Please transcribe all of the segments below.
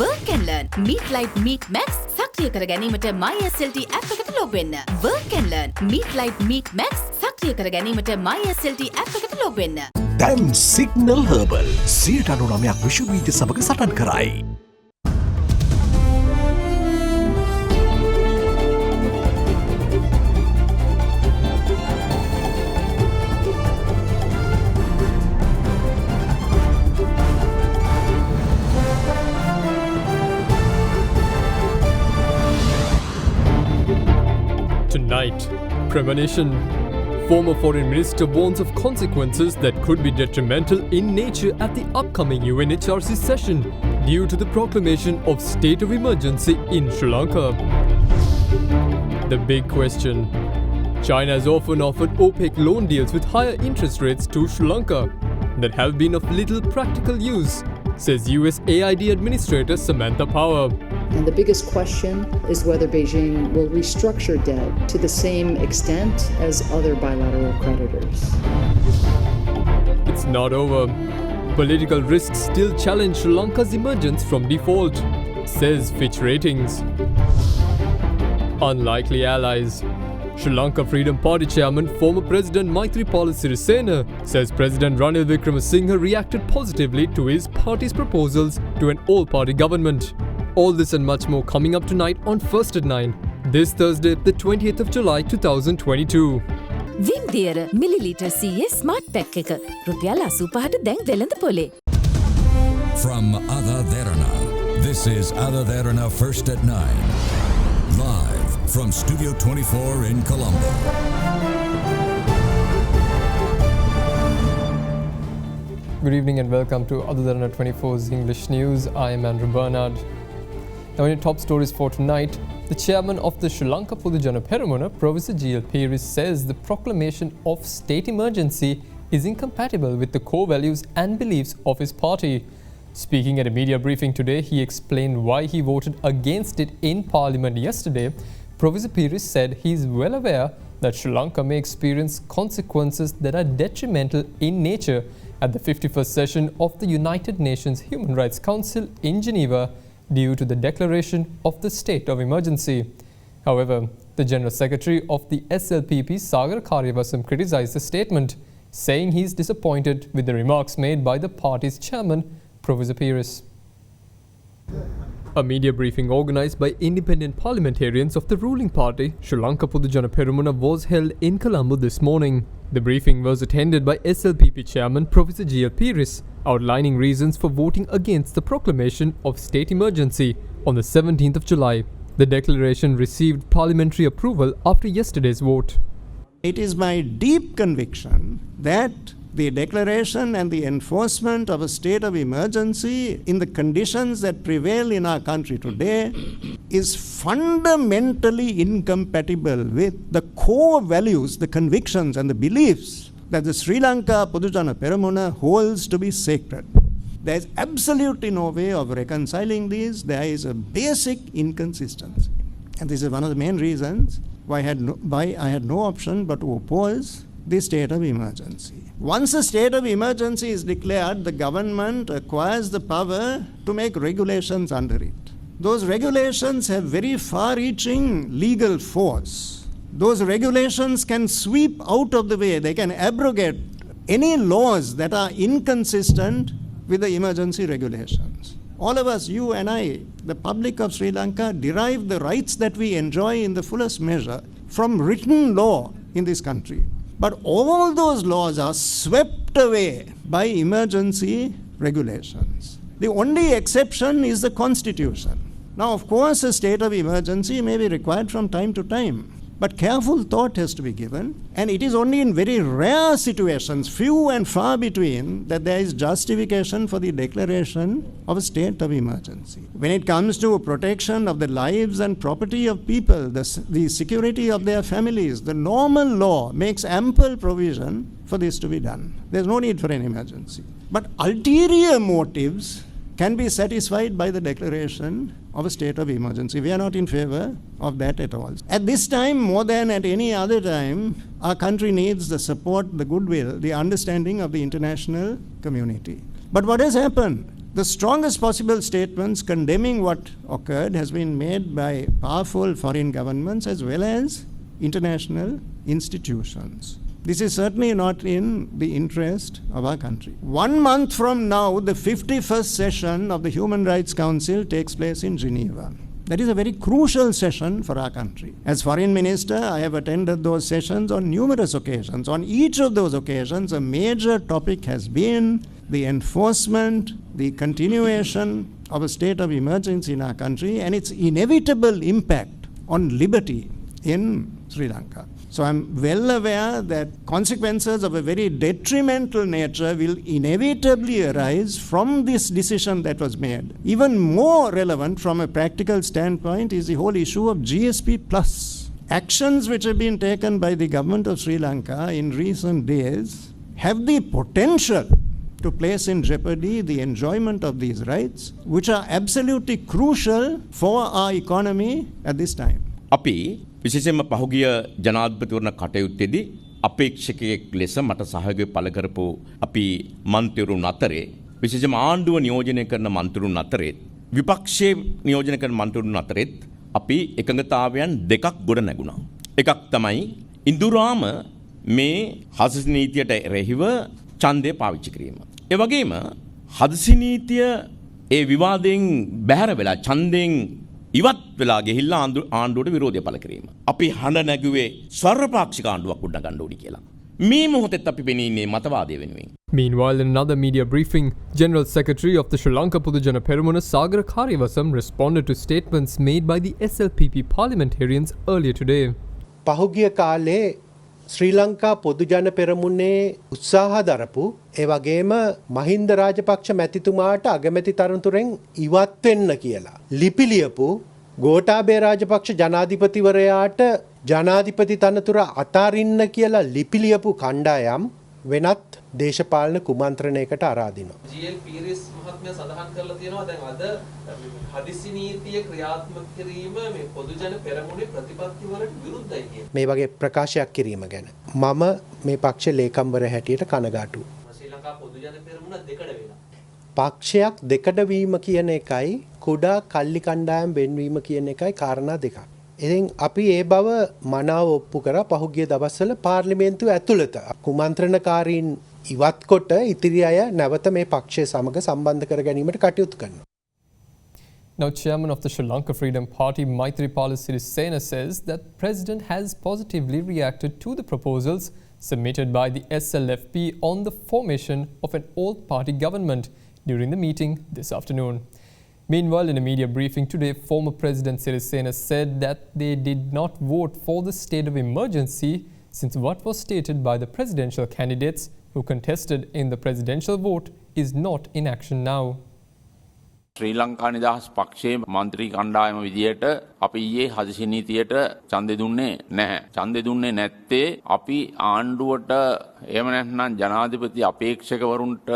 Work and learn. Meet Light Meet Max සක්‍රිය කර ගැනීමට MySLT app එකට log වෙන්න. Work and learn. Meet Light Meet Max සක්‍රිය කර ගැනීමට MySLT app එකට log වෙන්න. දැන් Signal Herbal 99ක් විශ්වවිද්‍යාල සමග සටන් කරයි. Tonight, premonition. Former Foreign Minister warns of consequences that could be detrimental in nature at the upcoming UNHRC session due to the proclamation of state of emergency in Sri Lanka. The big question. China has often offered opaque loan deals with higher interest rates to Sri Lanka that have been of little practical use, says USAID Administrator Samantha Power. And the biggest question is whether Beijing will restructure debt to the same extent as other bilateral creditors. It's not over. Political risks still challenge Sri Lanka's emergence from default, says Fitch Ratings. Unlikely allies. Sri Lanka Freedom Party chairman, former President Maithripala Sirisena, says President Ranil Wickremesinghe reacted positively to his party's proposals to an all-party government. All this and much more coming up tonight on First at 9, this Thursday, the 20th of July 2022. Vim Deara milliliter CA smart pack එක රුපියල් 85ට දැන් වෙළඳ පොලේ. From AdaDerana, this is AdaDerana First at 9. Live from Studio 24 in Colombo. Good evening and welcome to AdaDerana 24's English News. I am Andrew Bernard. Now in your top stories for tonight, the chairman of the Sri Lanka Podujana Peramuna, Professor G.L. Pieris, says the proclamation of state emergency is incompatible with the core values and beliefs of his party. Speaking at a media briefing today, he explained why he voted against it in Parliament yesterday. Professor Pieris said he is well aware that Sri Lanka may experience consequences that are detrimental in nature at the 51st session of the United Nations Human Rights Council in Geneva due to the declaration of the state of emergency. However, the General Secretary of the SLPP, Sagar Karyavasam, criticized the statement, saying he is disappointed with the remarks made by the party's chairman, Professor Pieris. A media briefing organised by independent parliamentarians of the ruling party, Sri Lanka Podujana Peramuna, was held in Colombo this morning. The briefing was attended by SLPP chairman Professor G.L. Pieris, outlining reasons for voting against the proclamation of state emergency on the 17th of July. The declaration received parliamentary approval after yesterday's vote. It is my deep conviction that the declaration and the enforcement of a state of emergency in the conditions that prevail in our country today is fundamentally incompatible with the core values, the convictions and the beliefs that the Sri Lanka Podujana Peramuna holds to be sacred. There is absolutely no way of reconciling these. There is a basic inconsistency. And this is one of the main reasons why I had no option but to oppose the state of emergency. Once a state of emergency is declared, the government acquires the power to make regulations under it. Those regulations have very far-reaching legal force. Those regulations can sweep out of the way, they can abrogate any laws that are inconsistent with the emergency regulations. All of us, you and I, the public of Sri Lanka, derive the rights that we enjoy in the fullest measure from written law in this country. But all those laws are swept away by emergency regulations. The only exception is the Constitution. Now, of course, a state of emergency may be required from time to time, but careful thought has to be given, and it is only in very rare situations, few and far between, that there is justification for the declaration of a state of emergency. When it comes to protection of the lives and property of people, the security of their families, the normal law makes ample provision for this to be done. There's no need for an emergency. But ulterior motives can be satisfied by the declaration of a state of emergency. We are not in favor of that at all. At this time, more than at any other time, our country needs the support, the goodwill, the understanding of the international community. But what has happened? The strongest possible statements condemning what occurred has been made by powerful foreign governments as well as international institutions. This is certainly not in the interest of our country. 1 month from now, the 51st session of the Human Rights Council takes place in Geneva. That is a very crucial session for our country. As Foreign Minister, I have attended those sessions on numerous occasions. On each of those occasions, a major topic has been the enforcement, the continuation of a state of emergency in our country and its inevitable impact on liberty in Sri Lanka. So I'm well aware that consequences of a very detrimental nature will inevitably arise from this decision that was made. Even more relevant from a practical standpoint is the whole issue of GSP+. Actions which have been taken by the government of Sri Lanka in recent days have the potential to place in jeopardy the enjoyment of these rights, which are absolutely crucial for our economy at this time. අපි විශේෂයෙන්ම පහුගිය ජනාධිපතිවරණ කටයුත්තේදී අපේක්ෂකයෙක් ලෙස මට සහයෝගය පළ කරපු අපි මන්ත්‍රීවරුන් අතරේ විශේෂයෙන්ම ආණ්ඩුව නියෝජනය කරන මන්ත්‍රීවරුන් අතරේ විපක්ෂයේ නියෝජනය කරන මන්ත්‍රීවරුන් අතරෙත් අපි එකඟතාවයන් දෙකක් ගොඩ නැගුණා. එකක් තමයි ඉන්දුරාම මේ හදිසි නීතියට එරෙහිව ඡන්දය පාවිච්චි කිරීම. ඒ වගේම හදිසි නීතිය ඒ විවාදයෙන් බැහැර වෙලා ඡන්දයෙන් ඉවත් වෙලා ගිහිල්ලා ආණ්ඩුවට විරෝධය පළ කිරීම. අපි හඬ නැගුවේ ස්වර්ණපාක්ෂික ආණ්ඩුවක් උඩ ගන්න ඕනි කියලා. මේ මොහොතේත් අපි පෙනී ඉන්නේ මතවාදය වෙනුවෙන්. Meanwhile, in another media briefing, General Secretary of the Sri Lanka Podujana Peramuna Sagara Kariyavasam responded to statements made by the SLPP parliamentarians earlier today. පහුගිය කාලේ ශ්‍රී ලංකා පොදුජන පෙරමුණේ උත්සාහ දරපු ඒ වගේම මහින්ද රාජපක්ෂ මැතිතුමාට අගමැති තනතුරෙන් ඉවත් වෙන්න කියලා ලිපි ලියපු ගෝඨාභය රාජපක්ෂ ජනාධිපතිවරයාට ජනාධිපති තනතුර අතාරින්න කියලා ලිපි ලියපු කණ්ඩායම් වෙනත් දේශපාලන කුමන්ත්‍රණයකට ආරාධිනවා. GL පීරිස් මහත්මයා සඳහන් කරලා තියෙනවා දැන් අද හදිසි නීතිය ක්‍රියාත්මක කිරීම මේ පොදුජන පෙරමුණේ ප්‍රතිපත්ති වලට විරුද්ධයි කියන මේ වගේ ප්‍රකාශයක් කිරීම ගැන මම මේ පක්ෂ ලේකම්වර හැටියට කනගාටුයි. ශ්‍රී ලංකා පොදුජන පෙරමුණ දෙකඩ වෙලා. පක්ෂයක් දෙකඩ වීම කියන එකයි කුඩා කල්ලි කණ්ඩායම් වෙන්වීම කියන එකයි කාරණා දෙකක්. ඉතින් අපි ඒ බව මනාව ඔප්පු කරා පහුගිය දවස්වල පාර්ලිමේන්තුව ඇතුළත කුමන්ත්‍රණකාරීන් ඉවත් කොට ඉතිරි අය නැවත මේ පක්ෂය සමග සම්බන්ධ කර ගැනීමට කටයුතු කරනවා. Now, Chairman of the Sri Lanka Freedom Party, Maithripala Sirisena, says that President has positively reacted to the proposals submitted by the SLFP on the formation of an all-party government during the meeting this afternoon. Meanwhile, in a media briefing today, former President Sirisena said that they did not vote for the state of emergency since what was stated by the presidential candidates who contested in the presidential vote is not in action now. ශ්‍රී ලංකා නිදහස් පක්ෂයේ මන්ත්‍රී කණ්ඩායම විදියට අපි ඊයේ හදිසි නීතියට ඡන්දෙ දුන්නේ නැහැ. ඡන්දෙ දුන්නේ නැත්තේ අපි ආණ්ඩුවට එහෙම නැත්නම් ජනාධිපති අපේක්ෂකවරුන්ට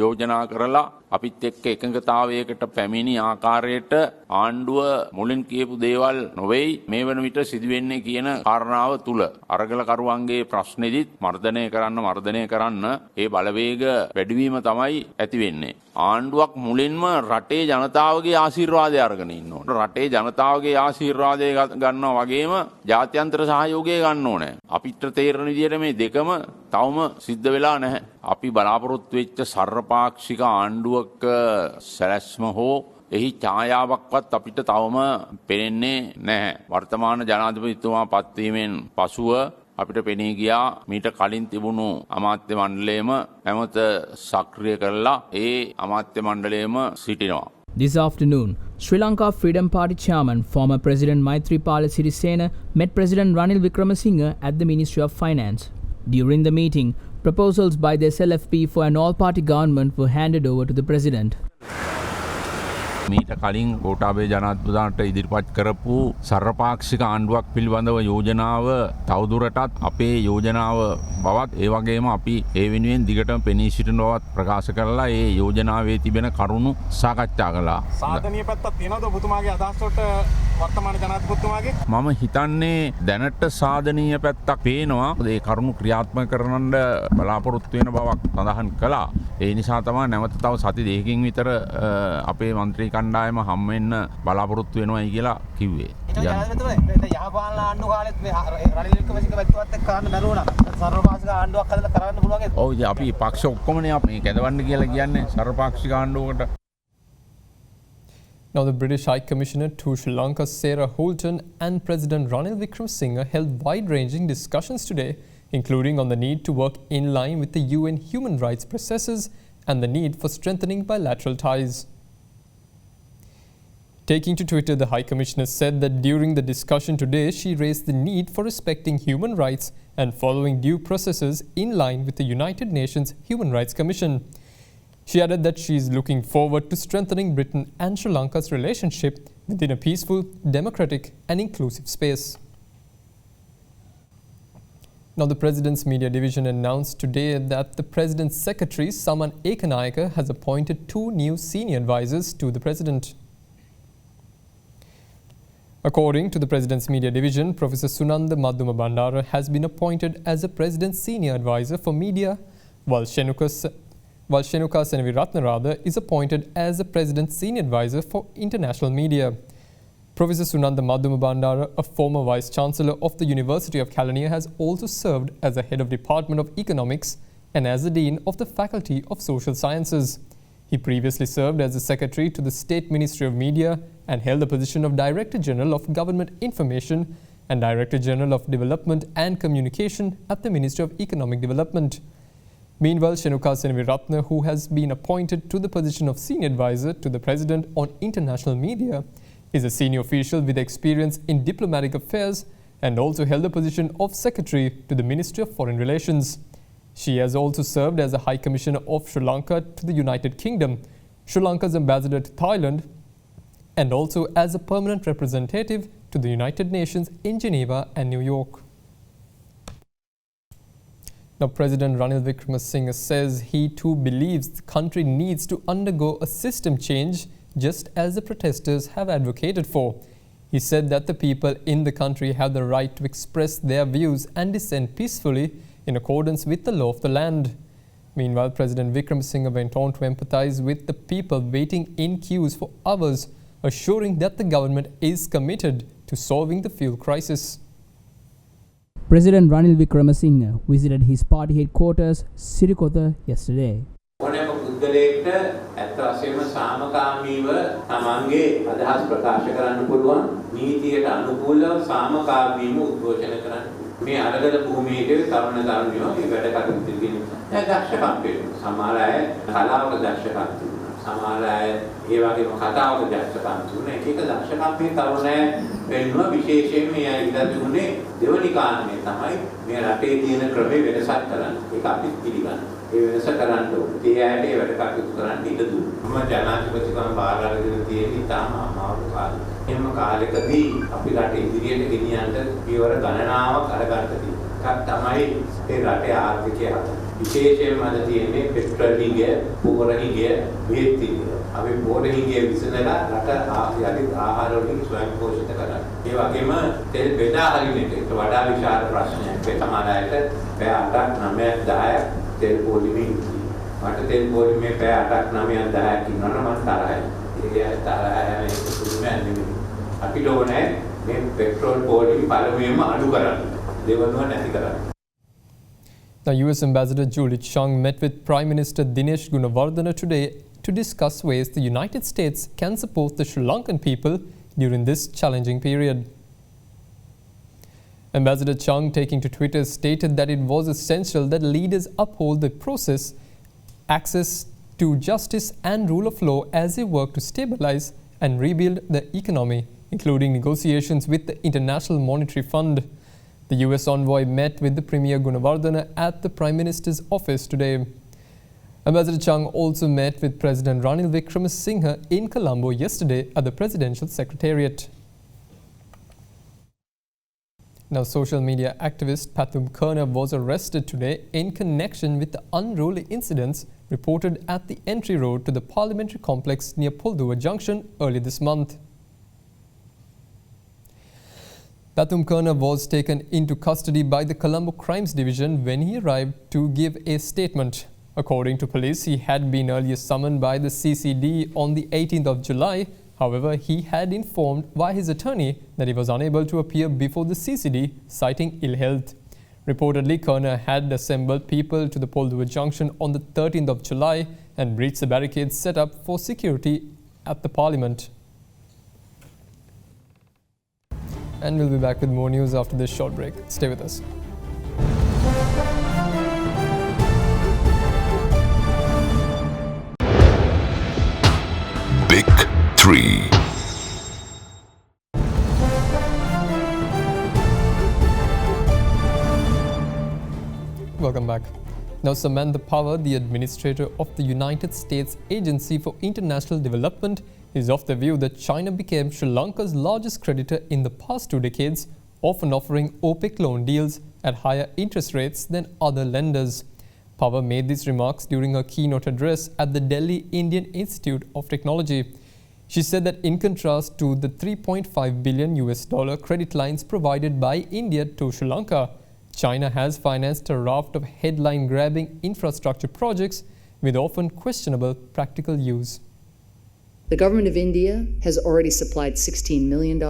යෝජනා කරලා අපිත් එක්ක එකඟතාවයකට පැමිණි ආකාරයට ආණ්ඩුව මුලින් කියපු දේවල් නොවේයි මේ වන විට සිදුවෙන්නේ කියන කාරණාව තුල අරගලකරුවන්ගේ ප්‍රශ්නෙදිත් මර්ධනය කරන්න ඒ බලවේග වැඩිවීම තමයි ඇති වෙන්නේ. ආණ්ඩුවක් මුලින්ම රටේ ජනතාවගේ ආශිර්වාදය අරගෙන ඉන්න ඕන. රටේ ජනතාවගේ ආශිර්වාදය ගන්නවා වගේම ජාත්‍යන්තර සහයෝගය ගන්න ඕනේ. අපිට තේරෙන විදිහට මේ දෙකම තවම සිද්ධ වෙලා නැහැ. අපි බලාපොරොත්තු වෙච්ච සර්වපාක්ෂික ආණ්ඩුවක සැලැස්ම හෝ එහි ඡායාවක්වත් අපිට තවම පේන්නේ නැහැ. වර්තමාන ජනාධිපතිතුමා පත්වීමෙන් පසුව අපිට පෙනී ගියා මීට කලින් තිබුණු අමාත්‍ය මණ්ඩලයේම හැමත සක්‍රිය කරලා ඒ අමාත්‍ය මණ්ඩලයේම සිටිනවා. This afternoon, Sri Lanka Freedom Party chairman, former President Maithripala Sirisena, met President Ranil Wickremesinghe at the Ministry of Finance. During the meeting, proposals by the SLFP for an all-party government were handed over to the President. මීට කලින් ගෝඨාභය ජනාධිපතිතුමාට ඉදිරිපත් කරපු සර්වපාක්ෂික ආණ්ඩුවක් පිළිබඳව යෝජනාව තවදුරටත් අපේ යෝජනාව බවත් ඒ වගේම අපි ඒ වෙනුවෙන් දිගටම පෙනී සිටින බවත් ප්‍රකාශ කරලා ඒ යෝජනාවේ තිබෙන කරුණු සාකච්ඡා කළා. සාධනීය පැත්තක් තියෙනවද ඔබතුමාගේ අදහස් වලට වර්තමාන ජනාධිපතිතුමාගේ? මම හිතන්නේ දැනට සාධනීය පැත්තක් පේනවා. ඒ කරුණු ක්‍රියාත්මක කරන්න බලාපොරොත්තු වෙන බවක් සඳහන් කළා. ඒ නිසා තමයි නැවත තව සති දෙකකින් විතර අපේ മന്ത്രി කණ්ඩායම හම් වෙන්න බලාපොරොත්තු වෙනවායි කියලා කිව්වේ. යහපාලන ආණ්ඩුව කාලෙත් මේ රනිල් වික්‍රමසිංහ මැතිතුමාත් එක්ක කරන්න බැරුණා. සර්වපාක්ෂික ආණ්ඩුවක් හදලා කරන්න පුළුවන්. ඔව් ඉතින් අපි පක්ෂ ඔක්කොමනේ අපි කැදවන්න කියලා කියන්නේ සර්වපාක්ෂික ආණ්ඩුවකට. Now, the British High Commissioner to Sri Lanka, Sarah Holton, and President Ranil Wickremesinghe held wide-ranging discussions today, including on the need to work in line with the UN human rights processes and the need for strengthening bilateral ties. Taking to Twitter, the High Commissioner said that during the discussion today, she raised the need for respecting human rights and following due processes in line with the United Nations Human Rights Commission. She added that she is looking forward to strengthening Britain and Sri Lanka's relationship within a peaceful, democratic and inclusive space. Now, the President's Media Division announced today that the President's Secretary, Saman Ekanayake, has appointed 2 new senior advisors to the President. According to the President's Media Division, Professor Sunanda Madhuma Bandara has been appointed as the President's Senior Advisor for Media, while Shenuka Senaviratnarada is appointed as the President's Senior Advisor for International Media. Professor Sunanda Madhuma Bandara, a former Vice-Chancellor of the University of Kelaniya, has also served as the Head of Department of Economics and as the Dean of the Faculty of Social Sciences. He previously served as the Secretary to the State Ministry of Media and held the position of Director General of Government Information and Director General of Development and Communication at the Ministry of Economic Development. Meanwhile, Shenuka Senaviratne, who has been appointed to the position of Senior Advisor to the President on International Media, is a senior official with experience in diplomatic affairs and also held the position of Secretary to the Ministry of Foreign Relations. She has also served as a High Commissioner of Sri Lanka to the United Kingdom, Sri Lanka's ambassador to Thailand, and also as a permanent representative to the United Nations in Geneva and New York. Now, President Ranil Wickremesinghe says he too believes the country needs to undergo a system change, just as the protesters have advocated for. He said that the people in the country have the right to express their views and dissent peacefully in accordance with the law of the land. Meanwhile, President Wickremesinghe went on to empathize with the people waiting in queues for hours, assuring that the government is committed to solving the fuel crisis. President Ranil Wickremesinghe visited his party headquarters, Sirikotha, yesterday. ඕනෑම පුද්ගලයෙක්ට ඇත්ත වශයෙන්ම සාමකාමීව තමන්ගේ අදහස් ප්‍රකාශ කරන්න පුළුවන් නීතියට අනුකූලව සාමකාමීව උද්ඝෝෂණ කරන්න. මේ අරගල භූමියේ තරුණ තරුණියෝ මේ වැඩ කටයුතු දින දක්ෂකම් පෙන්නනවා. සමහර අය කලාවක දක්ෂකම් තිබුණා. සමහර අය ඒ වගේම කතාවක දක්ෂකම් තිබුණා. එක එක දක්ෂකම් මේ තරුණ අය පෙන්වුවා. විශේෂයෙන් මේ අය ඉඳලා තිබුණේ දෙවනි කාරණේ තමයි මේ රටේ තියෙන ක්‍රමේ වෙනසක් කරන්න. ඒක අපි පිළිගන්නවා. ඒ වෙනස කරන්න ඕනේ. ඒ අයට ඒ වැඩ කටයුතු කරන්න ඉඩ දුන්නා. මම ජනාධිපතිතුමා බාර අරගෙන තියෙන්නේ තාම අමාරු කාලේ. එහෙම කාලෙකදී අපි රට ඉදිරියට ගෙනියන්න පියවර ගණනාවක් අරගන්න තියෙනවා. ඒකක් තමයි ඒ රටේ ආර්ථිකය හදන්න. විශේෂයෙන්ම අද තියෙන්නේ පෙට්‍රල් හිඟය, පොහොර හිඟය, බෙහෙත් හිඟය. අපි පොහොර හිඟය විසඳලා රට ආහාර වලින් ස්වයං පෝෂිත කරන්න. ඒ වගේම තෙල් බෙදා හරිනට වඩා විශාල ප්‍රශ්නයක්. ඒ සමාජයට පැය 8ක් 9ක් 10ක් තෙල් පොලිමේ මට තෙල් පොලිමේ පැය 8ක් 9ක් 10ක් ඉන්නවනම් මම තරහයි. ඒ තරහයි මේක පුදුමයක් නෙමෙයි. අපිට ඕනේ මේ පෙට්‍රල් පොලිම පළමුවෙන්ම අඩු කරන්න. දෙවනුව නැති කරන්න. Now, US Ambassador Julie Chung met with Prime Minister Dinesh Gunawardena today to discuss ways the United States can support the Sri Lankan people during this challenging period. Ambassador Chung, taking to Twitter, stated that it was essential that leaders uphold the process, access to justice and rule of law as they work to stabilize and rebuild the economy, including negotiations with the International Monetary Fund. The US envoy met with the Premier Gunawardena at the Prime Minister's office today. Ambassador Chung also met with President Ranil Wickremesinghe in Colombo yesterday at the Presidential Secretariat. Now, social media activist Pathum Kerner was arrested today in connection with the unruly incidents reported at the entry road to the parliamentary complex near Polduva Junction early this month. Pathum Kerner was taken into custody by the Colombo Crimes Division when he arrived to give a statement. According to police, he had been earlier summoned by the CCD on the 18th of July. However, he had informed via his attorney that he was unable to appear before the CCD, citing ill health. Reportedly, Kerner had assembled people to the Polduva junction on the 13th of July and breached the barricades set up for security at the parliament. And we'll be back with more news after this short break. Stay with us. Big 3. Welcome back. Now, Samantha Power, the administrator of the United States Agency for International Development, is of the view that China became Sri Lanka's largest creditor in the past 2 decades, often offering opaque loan deals at higher interest rates than other lenders. Power made these remarks during her keynote address at the Delhi Indian Institute of Technology. She said that in contrast to the $3.5 billion credit lines provided by India to Sri Lanka, China has financed a raft of headline-grabbing infrastructure projects with often questionable practical use. The government of India has already supplied $16 million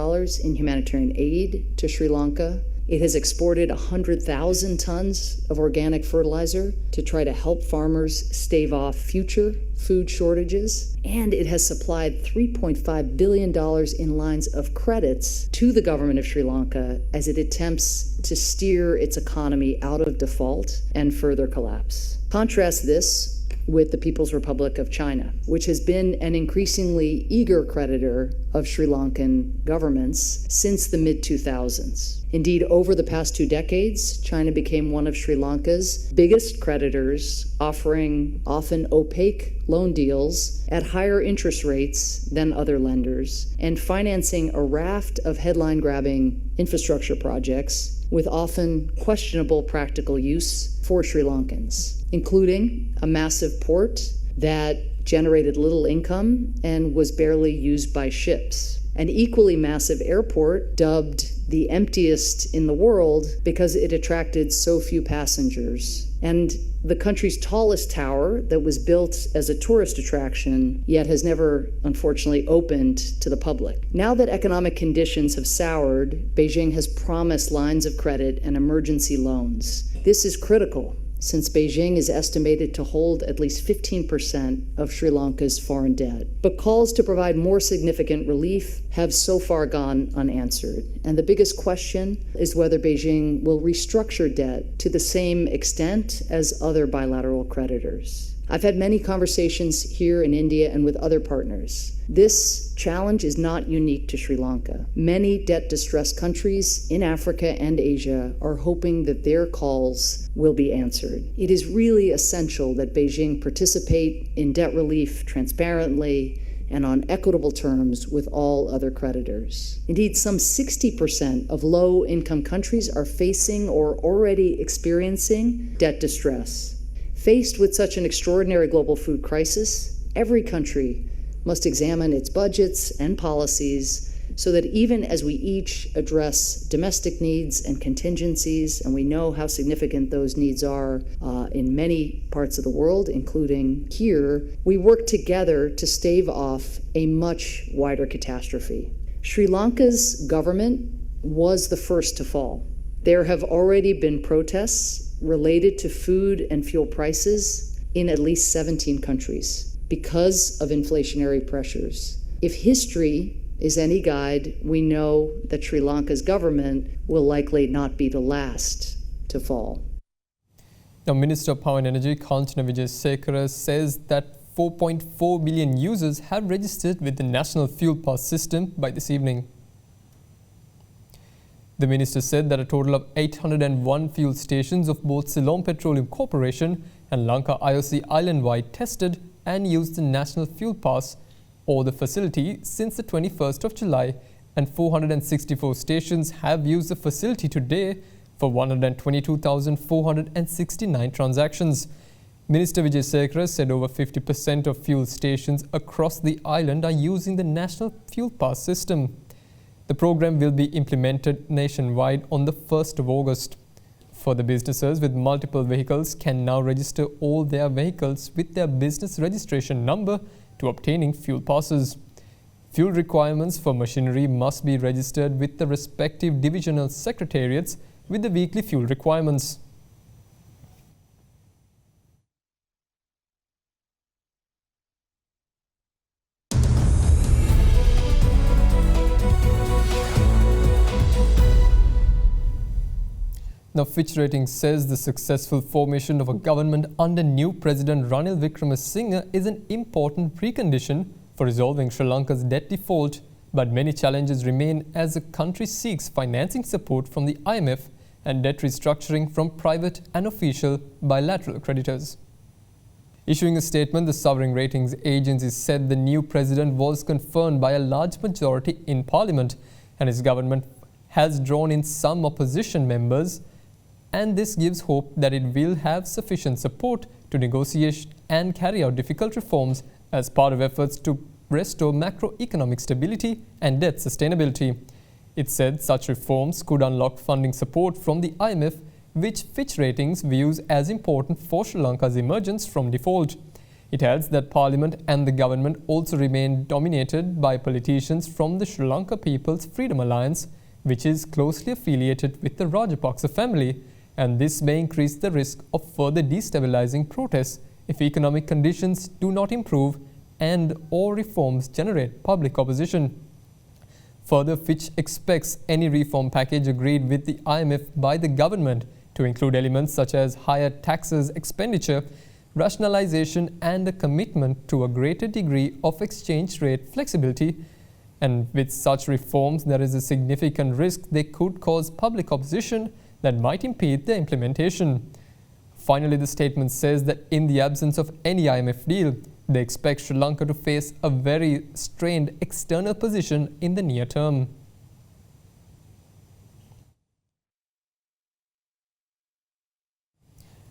in humanitarian aid to Sri Lanka. It has exported 100,000 tons of organic fertilizer to try to help farmers stave off future food shortages. And it has supplied $3.5 billion in lines of credits to the government of Sri Lanka as it attempts to steer its economy out of default and further collapse. Contrast this with the People's Republic of China, which has been an increasingly eager creditor of Sri Lankan governments since the mid-2000s. Indeed, over the past 2 decades, China became one of Sri Lanka's biggest creditors, offering often opaque loan deals at higher interest rates than other lenders, and financing a raft of headline-grabbing infrastructure projects with often questionable practical use for Sri Lankans, including a massive port that generated little income and was barely used by ships. An equally massive airport, dubbed the emptiest in the world because it attracted so few passengers. And the country's tallest tower that was built as a tourist attraction, yet has never, unfortunately, opened to the public. Now that economic conditions have soured, Beijing has promised lines of credit and emergency loans. This is critical, since Beijing is estimated to hold at least 15% of Sri Lanka's foreign debt. But calls to provide more significant relief have so far gone unanswered. And the biggest question is whether Beijing will restructure debt to the same extent as other bilateral creditors. I've had many conversations here in India and with other partners. This challenge is not unique to Sri Lanka. Many debt-distressed countries in Africa and Asia are hoping that their calls will be answered. It is really essential that Beijing participate in debt relief transparently and on equitable terms with all other creditors. Indeed, some 60% of low-income countries are facing or already experiencing debt distress. Faced with such an extraordinary global food crisis, every country must examine its budgets and policies so that even as we each address domestic needs and contingencies, and we know how significant those needs are in many parts of the world, including here, we work together to stave off a much wider catastrophe. Sri Lanka's government was the first to fall. There have already been protests related to food and fuel prices in at least 17 countries because of inflationary pressures. If history is any guide, we know that Sri Lanka's government will likely not be the last to fall. Now, Minister of Power and Energy Kanchana Wijesekara says that 4.4 million users have registered with the National Fuel Pass system by this evening. The minister said that a total of 801 fuel stations of both Ceylon Petroleum Corporation and Lanka IOC island-wide tested and used the National Fuel Pass or the facility since the 21st of July, and 464 stations have used the facility today for 122,469 transactions. Minister Wijesekara said over 50% of fuel stations across the island are using the National Fuel Pass system. The program will be implemented nationwide on the 1st of August. Further, businesses with multiple vehicles can now register all their vehicles with their business registration number to obtaining fuel passes. Fuel requirements for machinery must be registered with the respective divisional secretariats with the weekly fuel requirements. Now, Fitch Ratings says the successful formation of a government under new President Ranil Wickremesinghe is an important precondition for resolving Sri Lanka's debt default, but many challenges remain as the country seeks financing support from the IMF and debt restructuring from private and official bilateral creditors. Issuing a statement, the Sovereign Ratings Agency said the new president was confirmed by a large majority in Parliament and his government has drawn in some opposition members, and this gives hope that it will have sufficient support to negotiate and carry out difficult reforms as part of efforts to restore macroeconomic stability and debt sustainability. It said such reforms could unlock funding support from the IMF, which Fitch Ratings views as important for Sri Lanka's emergence from default. It adds that Parliament and the government also remain dominated by politicians from the Sri Lanka People's Freedom Alliance, which is closely affiliated with the Rajapaksa family, and this may increase the risk of further destabilizing protests if economic conditions do not improve and or reforms generate public opposition. Further, Fitch expects any reform package agreed with the IMF by the government to include elements such as higher taxes, expenditure, rationalization, and a commitment to a greater degree of exchange rate flexibility. And with such reforms, there is a significant risk they could cause public opposition that might impede their implementation. Finally, the statement says that in the absence of any IMF deal, they expect Sri Lanka to face a very strained external position in the near term.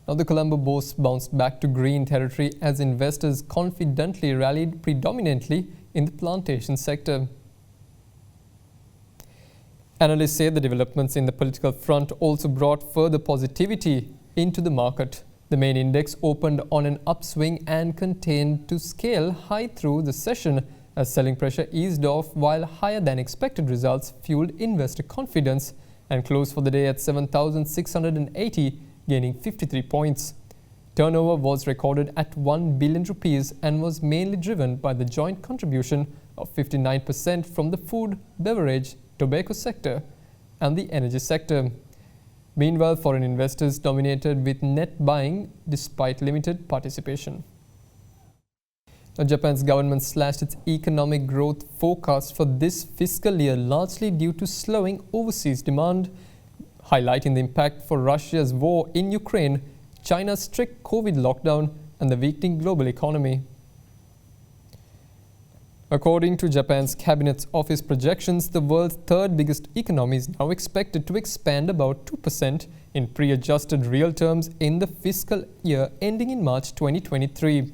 Now, the Colombo bourse bounced back to green territory as investors confidently rallied predominantly in the plantation sector. Analysts say the developments in the political front also brought further positivity into the market. The main index opened on an upswing and continued to scale high through the session as selling pressure eased off, while higher than expected results fueled investor confidence and closed for the day at 7,680, gaining 53 points. Turnover was recorded at 1 billion rupees and was mainly driven by the joint contribution of 59% from the food, beverage, tobacco sector and the energy sector. Meanwhile, foreign investors dominated with net buying despite limited participation. Now, Japan's government slashed its economic growth forecast for this fiscal year largely due to slowing overseas demand, highlighting the impact for Russia's war in Ukraine, China's strict COVID lockdown, and the weakening global economy. According to Japan's Cabinet's office projections, the world's third biggest economy is now expected to expand about 2% in pre-adjusted real terms in the fiscal year ending in March 2023.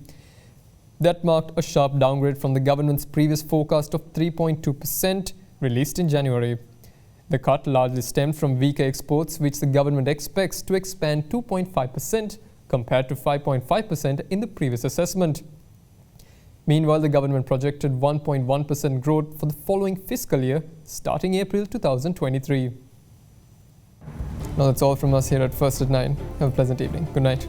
That marked a sharp downgrade from the government's previous forecast of 3.2% released in January. The cut largely stemmed from weaker exports, which the government expects to expand 2.5% compared to 5.5% in the previous assessment. Meanwhile, the government projected 1.1% growth for the following fiscal year, starting April 2023. Now that's all from us here at First at 9. Have a pleasant evening. Good night.